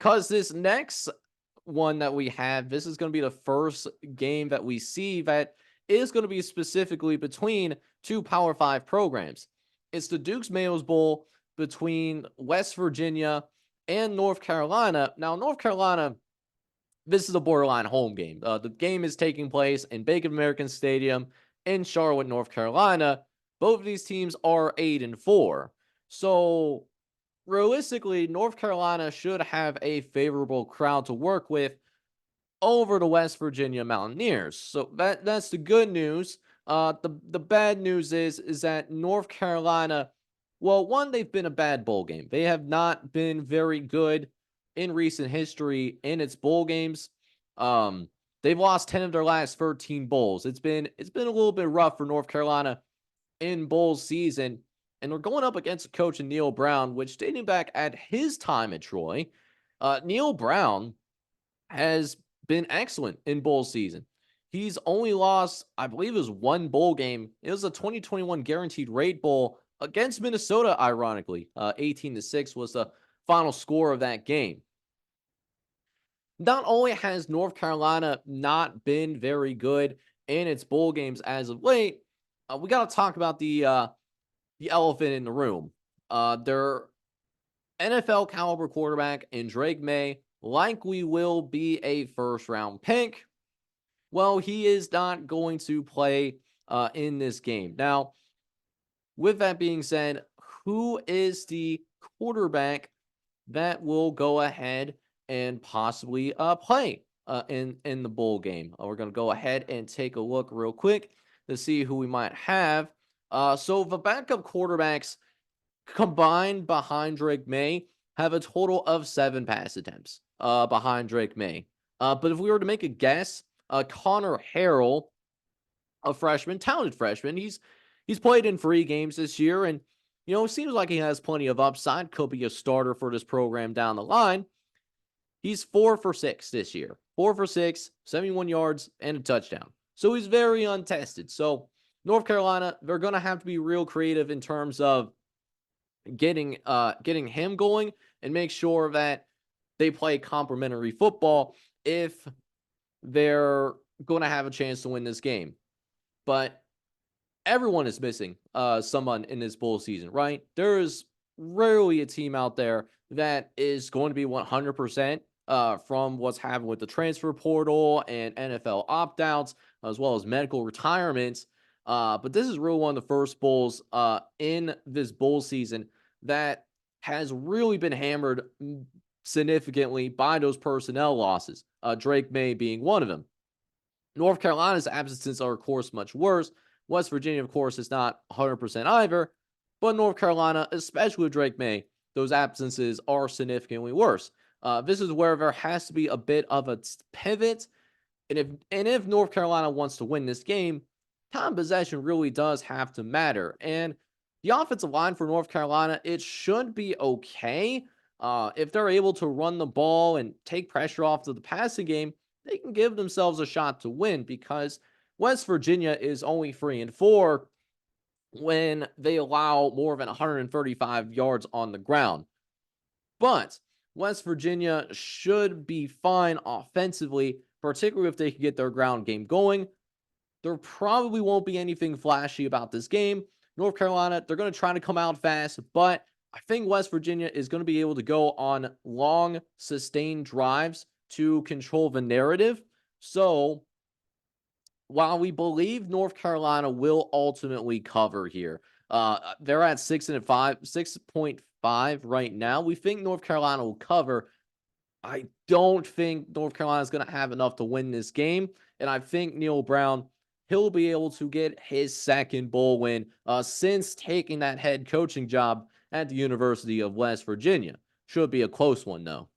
Because this next one that we have, this is going to be the first game that we see that is going to be specifically between two Power Five programs. It's the Duke's Mayo's Bowl between West Virginia and North Carolina. Now, North Carolina, this is a borderline home game. The game is taking place in Bank of American Stadium in Charlotte, North Carolina. Both of these teams are 8-4. So realistically, North Carolina should have a favorable crowd to work with over the West Virginia Mountaineers. So that's the good news. The bad news is that North Carolina, well, one, they've been a bad bowl game. They have not been very good in recent history in its bowl games. Um, they've lost 10 of their last 13 bowls. It's been a little bit rough for North Carolina in bowl season, and they're going up against a coach in Neil Brown, which dating back at his time at Troy, Neil Brown has been excellent in bowl season. He's only lost, I believe, it was one bowl game. It was a 2021 Guaranteed Rate Bowl against Minnesota. Ironically, 18-6 was the final score of that game. Not only has North Carolina not been very good in its bowl games as of late, we got to talk about the elephant in the room. Their NFL caliber quarterback in Drake May likely will be a first round pick. Well, he is not going to play in this game. Now, with that being said, who is the quarterback that will go ahead and possibly play in the bowl game? We're going to go ahead and take a look real quick to see who we might have. So the backup quarterbacks combined behind Drake May have a total of 7 pass attempts behind Drake May. But if we were to make a guess, Connor Harrell, a freshman, talented freshman, he's played in 3 games this year, and it seems like he has plenty of upside. Could be a starter for this program down the line. He's 4 for 6 this year. 4 for 6, 71 yards, and a touchdown. So he's very untested. So North Carolina, they're going to have to be real creative in terms of getting him going and make sure that they play complementary football if they're going to have a chance to win this game. But everyone is missing someone in this bowl season, right? There is rarely a team out there that is going to be 100% from what's happened with the transfer portal and NFL opt-outs, as well as medical retirements. But this is really one of the first bowls in this bowl season that has really been hammered significantly by those personnel losses, Drake May being one of them. North Carolina's absences are, of course, much worse. West Virginia, of course, is not 100% either. But North Carolina, especially with Drake May, those absences are significantly worse. This is where there has to be a bit of a pivot. And if North Carolina wants to win this game, time possession really does have to matter. And the offensive line for North Carolina, it should be okay. If they're able to run the ball and take pressure off of the passing game, they can give themselves a shot to win because West Virginia is only 3-4 when they allow more than 135 yards on the ground. But West Virginia should be fine offensively, particularly if they can get their ground game going. There probably won't be anything flashy about this game. North Carolina, they're going to try to come out fast, but I think West Virginia is going to be able to go on long, sustained drives to control the narrative. So while we believe North Carolina will ultimately cover here, they're at 6.5 right now. We think North Carolina will cover. I don't think North Carolina is going to have enough to win this game, and I think Neil Brown, he'll be able to get his second bowl win since taking that head coaching job at the University of West Virginia. Should be a close one, though.